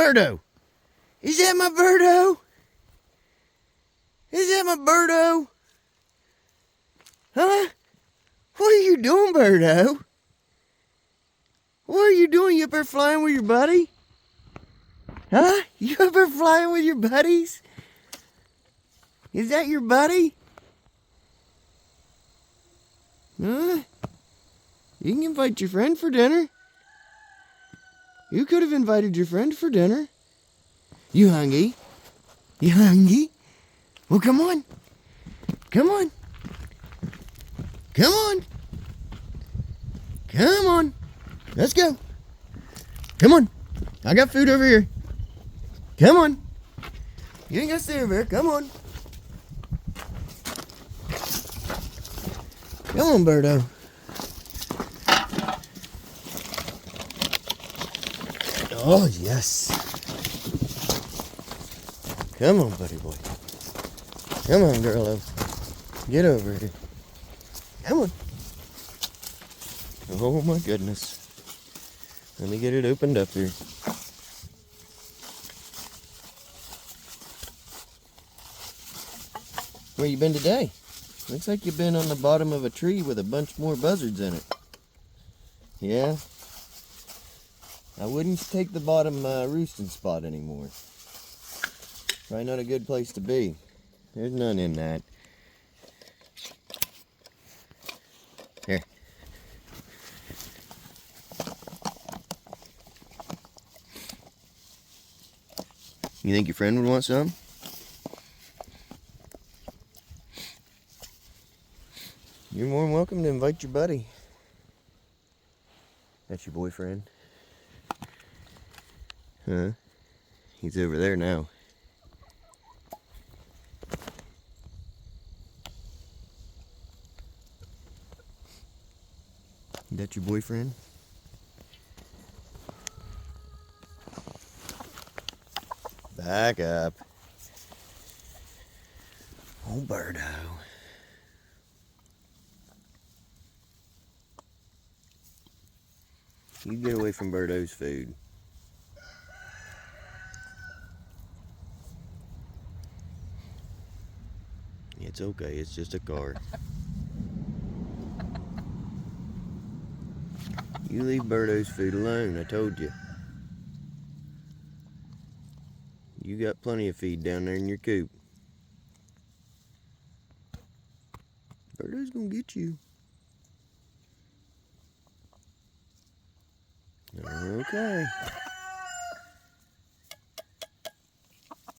Birdo! Is that my Birdo? Is that my Birdo? Huh? What are you doing, Birdo? What are you doing? You up there flying with your buddy? Huh? You up there flying with your buddies? Is that your buddy? Huh? You can invite your friend for dinner. You could have invited your friend for dinner. You hungry? You hungry? Well, come on. Come on. Come on. Come on. Let's go. Come on. I got food over here. Come on. You ain't got to stay over here. Come on. Come on, Birdo. Oh, yes. Come on, buddy boy. Come on, girl. Get over here. Come on. Oh, my goodness. Let me get it opened up here. Where you been today? Looks like you've been on the bottom of a tree with a bunch more buzzards in it. Yeah? I wouldn't take the bottom roosting spot anymore. Probably not a good place to be. There's none in that. Here. You think your friend would want some? You're more than welcome to invite your buddy. That's your boyfriend. Huh? He's over there now. That your boyfriend? Back up. Oh, Birdo. You get away from Birdo's food. It's okay, it's just a car. You leave Birdo's food alone, I told you. You got plenty of feed down there in your coop. Birdo's gonna get you. Okay.